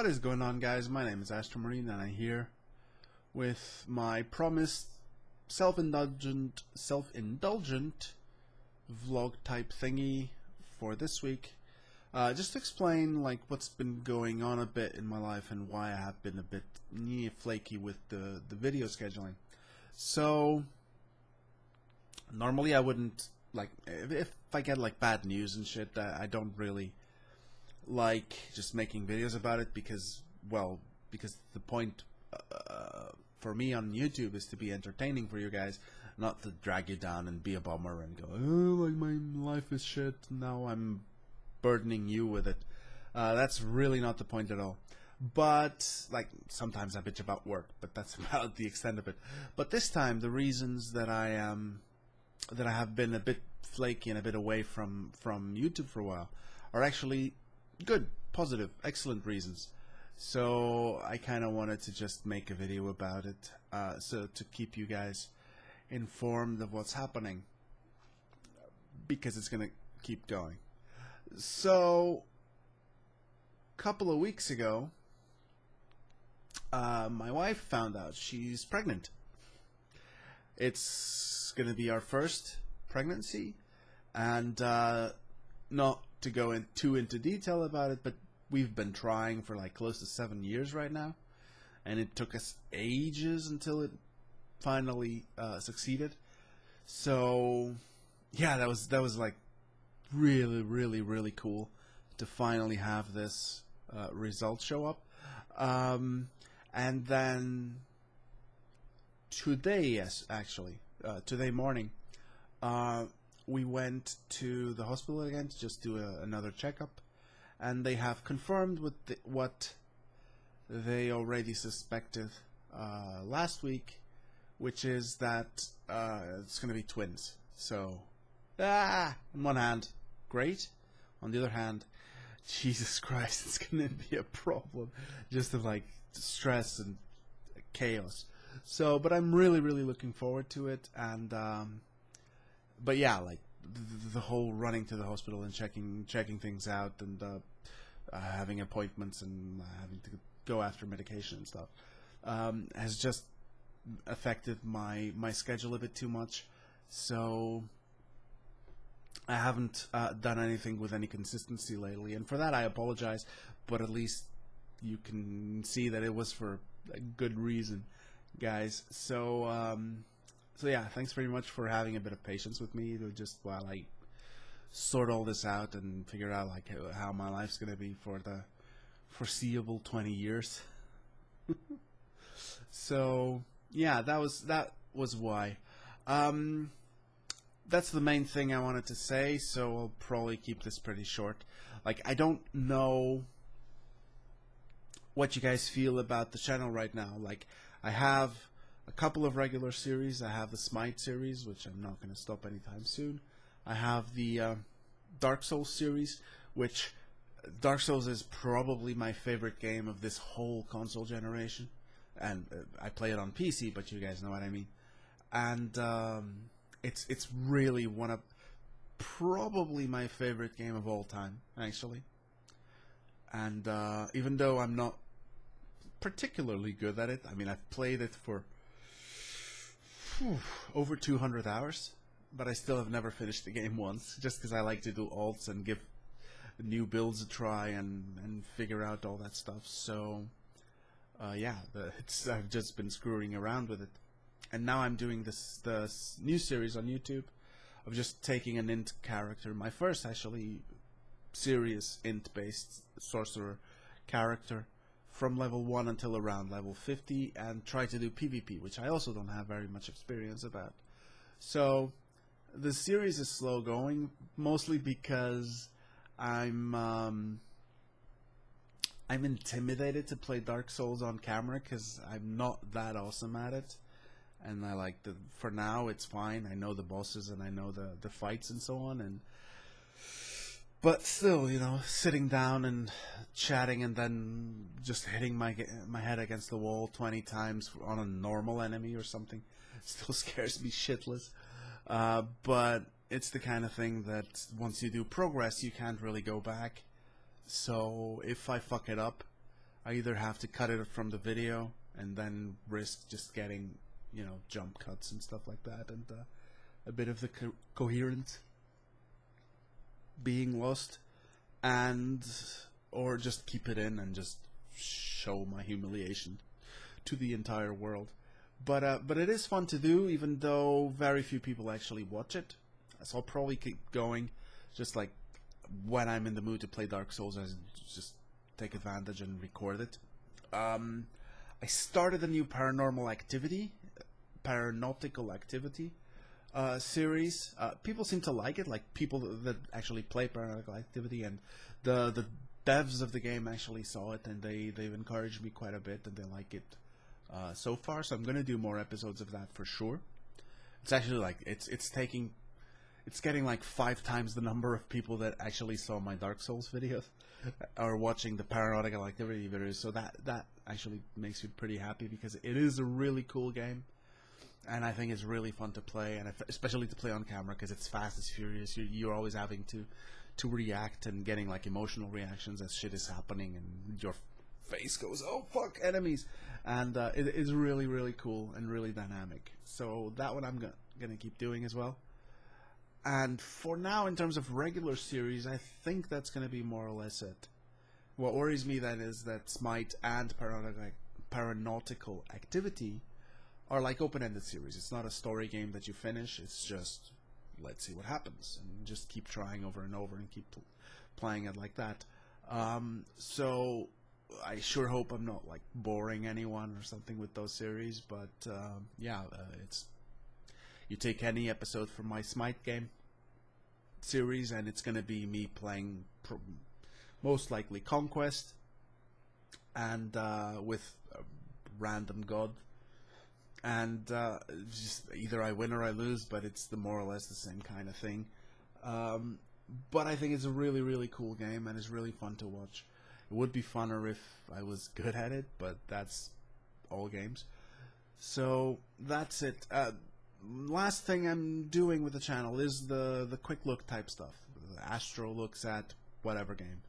What is going on, guys? My name is Astromarine and I'm here with my promised self-indulgent vlog type thingy for this week. Just to explain like what's been going on a bit in my life and why I have been a bit flaky with the video scheduling. So normally I wouldn't, like, if I get like bad news and shit, I don't really like just making videos about it because the point for me on YouTube is to be entertaining for you guys, not to drag you down and be a bummer and go, oh, like my life is shit, now I'm burdening you with it. That's really not the point at all. But like sometimes I bitch about work, but that's about the extent of it. But this time the reasons that I have been a bit flaky and a bit away from YouTube for a while are actually good, positive, excellent reasons. So I kind of wanted to just make a video about it, so to keep you guys informed of what's happening, because it's gonna keep going. So a couple of weeks ago, my wife found out she's pregnant. It's gonna be our first pregnancy, and not to go too into detail about it, but we've been trying for like close to 7 years right now, and it took us ages until it finally succeeded. So yeah, that was like really cool to finally have this result show up. And then today, yes, actually today morning, we went to the hospital again to just do another checkup, and they have confirmed with what they already suspected last week, which is that it's going to be twins. So, on one hand, great. On the other hand, Jesus Christ, it's going to be a problem just of like stress and chaos. So, but I'm really looking forward to it, and but yeah, like the whole running to the hospital and checking things out, and having appointments and having to go after medication and stuff has just affected my schedule a bit too much. So I haven't done anything with any consistency lately, and for that I apologize, but at least you can see that it was for a good reason, guys. So so yeah, thanks very much for having a bit of patience with me just while I sort all this out and figure out like how my life's gonna be for the foreseeable 20 years. So yeah, that was why. That's the main thing I wanted to say, so I'll probably keep this pretty short. Like, I don't know what you guys feel about the channel right now. Like, I have a couple of regular series. I have the Smite series, which I'm not going to stop anytime soon. I have the Dark Souls series, which Dark Souls is probably my favorite game of this whole console generation. And I play it on PC, but you guys know what I mean. And it's really one of probably my favorite game of all time, actually. And even though I'm not particularly good at it, I mean, I've played it for over 200 hours, but I still have never finished the game once, just because I like to do alts and give new builds a try and figure out all that stuff. So yeah, I've just been screwing around with it, and now I'm doing this new series on YouTube of just taking an int character, my first actually serious int based sorcerer character, from level 1 until around level 50, and try to do PvP, which I also don't have very much experience about. So the series is slow going, mostly because I'm intimidated to play Dark Souls on camera because I'm not that awesome at it, and I like for now it's fine. I know the bosses and I know the fights and so on, but still, you know, sitting down and chatting and then just hitting my head against the wall 20 times on a normal enemy or something still scares me shitless. But it's the kind of thing that once you do progress, you can't really go back. So if I fuck it up, I either have to cut it from the video and then risk just getting, you know, jump cuts and stuff like that, and a bit of the coherence being lost, and or just keep it in and just show my humiliation to the entire world. But it is fun to do, even though very few people actually watch it. So I'll probably keep going, just like when I'm in the mood to play Dark Souls, I just take advantage and record it. I started a new paranormal activity, paranautical activity series. People seem to like it, like people that actually play paranautical activity, and the devs of the game actually saw it, and they've encouraged me quite a bit, and they like it so far. So I'm gonna do more episodes of that for sure. It's actually like it's getting like 5 times the number of people that actually saw my Dark Souls videos or watching the paranautical activity videos. So that actually makes me pretty happy, because it is a really cool game, and I think it's really fun to play, and especially to play on camera, because it's fast, it's furious. You're always having to react and getting like emotional reactions as shit is happening, and your face goes, oh fuck, enemies, and it is really, really cool and really dynamic. So that one I'm gonna keep doing as well. And for now, in terms of regular series, I think that's going to be more or less it. What worries me then is that Smite and Paranautical Activity are like open-ended series. It's not a story game that you finish. It's just, let's see what happens, and just keep trying over and over and keep playing it like that. So I sure hope I'm not like boring anyone or something with those series. But yeah, it's. You take any episode from my Smite game series, and it's going to be me playing most likely Conquest, and with a random god, and just either I win or I lose, but it's more or less the same kind of thing. But I think it's a really, really cool game, and it's really fun to watch. It would be funner if I was good at it, but that's all games. So that's it. Last thing I'm doing with the channel is the quick look type stuff. Astro looks at whatever game,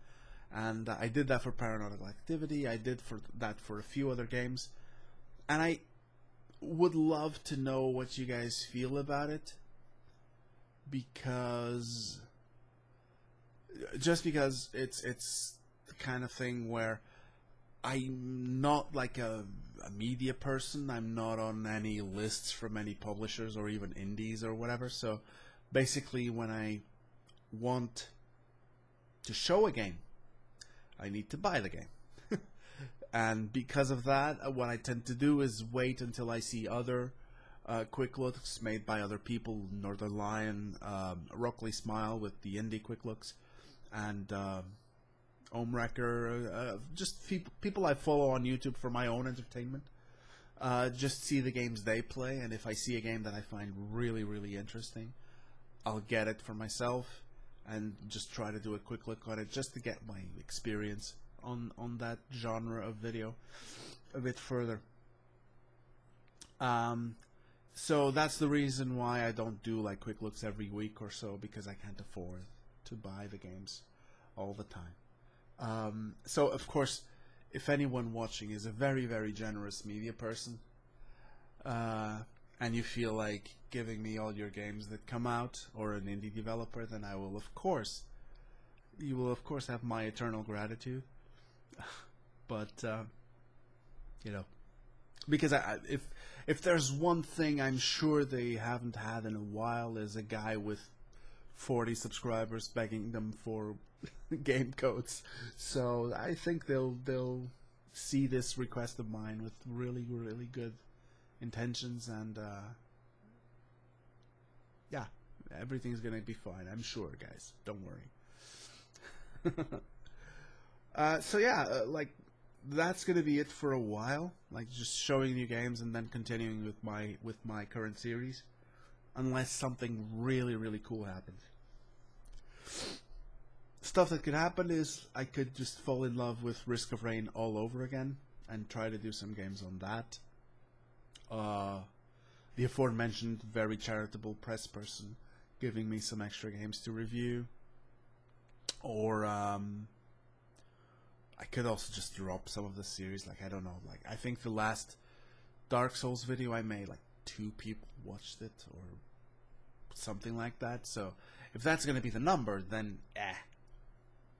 and I did that for Paranormal Activity. I did that for a few other games, and I would love to know what you guys feel about it, because it's the kind of thing where I'm not like a media person. I'm not on any lists from any publishers or even indies or whatever. So basically, when I want to show a game, I need to buy the game. And because of that, what I tend to do is wait until I see other quick looks made by other people. Northern Lion, Rockley Smile with the indie quick looks, and Omewrecker, just people I follow on YouTube for my own entertainment. Just see the games they play, and if I see a game that I find really, really interesting, I'll get it for myself and just try to do a quick look on it, just to get my experience on that genre of video a bit further. So that's the reason why I don't do like quick looks every week or so, because I can't afford to buy the games all the time. So of course, if anyone watching is a very, very generous media person, and you feel like giving me all your games that come out, or an indie developer, then I will you will of course have my eternal gratitude. But you know, because if there's one thing I'm sure they haven't had in a while, is a guy with 40 subscribers begging them for game codes. So I think they'll see this request of mine with really, really good intentions, and yeah, everything's gonna be fine, I'm sure, guys. Don't worry. So yeah, like that's gonna be it for a while, like just showing you games and then continuing with my current series, unless something really, really cool happens. Stuff that could happen is I could just fall in love with Risk of Rain all over again and try to do some games on that. The aforementioned very charitable press person giving me some extra games to review. Or I I could also just drop some of the series. Like, I don't know. Like, I think the last Dark Souls video I made, like 2 people watched it or something like that. So if that's gonna be the number, then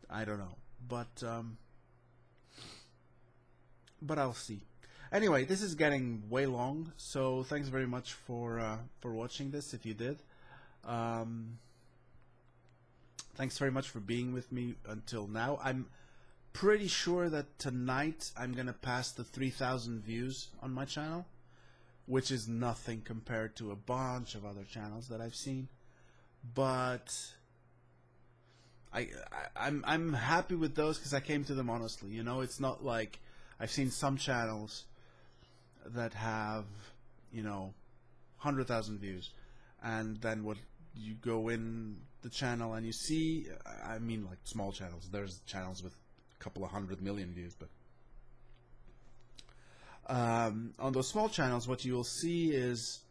I don't know. But I'll see. Anyway, this is getting way long, so thanks very much for watching this. If you did, thanks very much for being with me until now. I'm pretty sure that tonight I'm gonna pass the 3,000 views on my channel, which is nothing compared to a bunch of other channels that I've seen. But I'm happy with those because I came to them honestly. You know, it's not like I've seen some channels that have, you know, 100,000 views, and then what you go in the channel and you see, I mean, like small channels. There's channels with a couple of 100 million views, but on those small channels, what you will see is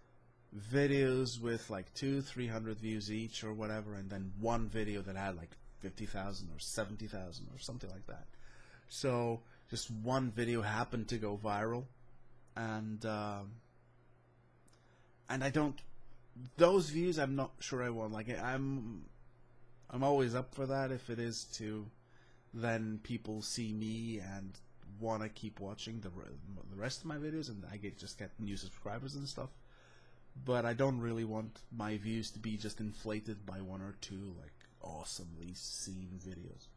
videos with like 200-300 views each or whatever, and then one video that had like 50,000 or 70,000 or something like that. So just one video happened to go viral, and I don't, those views I'm not sure I want. Like, I'm always up for that if it is to then people see me and want to keep watching the rest of my videos, and I just get new subscribers and stuff. But I don't really want my views to be just inflated by 1 or 2 like awesomely seen videos.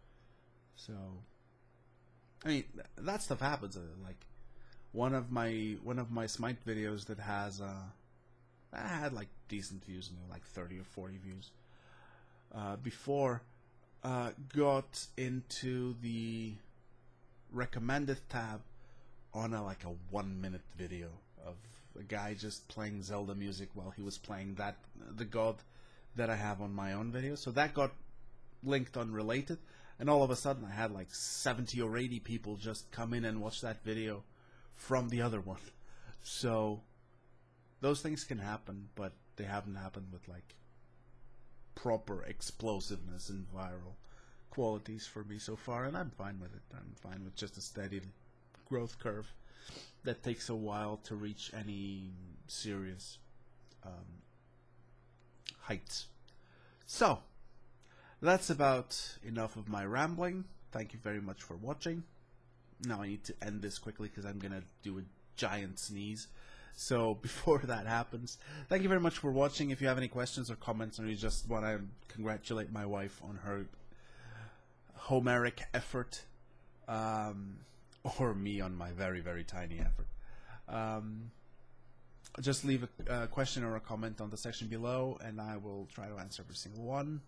So I mean, that stuff happens. Like one of my Smite videos that has I had like decent views, you know, like 30 or 40 views before, got into the recommended tab on like a 1-minute video of a guy just playing Zelda music while he was playing the god that I have on my own video. So that got linked unrelated, and all of a sudden I had like 70 or 80 people just come in and watch that video from the other one. So those things can happen, but they haven't happened with like proper explosiveness and viral qualities for me so far, and I'm fine with it. I'm fine with just a steady growth curve that takes a while to reach any serious heights. So that's about enough of my rambling. Thank you very much for watching. Now I need to end this quickly because I'm gonna do a giant sneeze. So before that happens, thank you very much for watching. If you have any questions or comments, or you just want to congratulate my wife on her Homeric effort, or me on my very, very tiny effort, just leave a question or a comment on the section below, and I will try to answer every single one.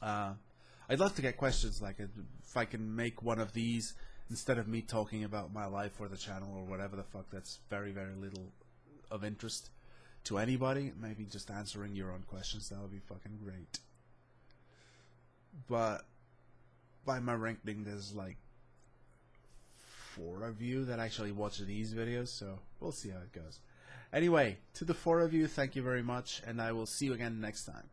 I'd love to get questions, like if I can make one of these instead of me talking about my life or the channel or whatever the fuck that's very, very little of interest to anybody. Maybe just answering your own questions, that would be fucking great. But by my ranking, there's like 4 of you that actually watch these videos, so we'll see how it goes. Anyway, to the 4 of you, thank you very much, and I will see you again next time.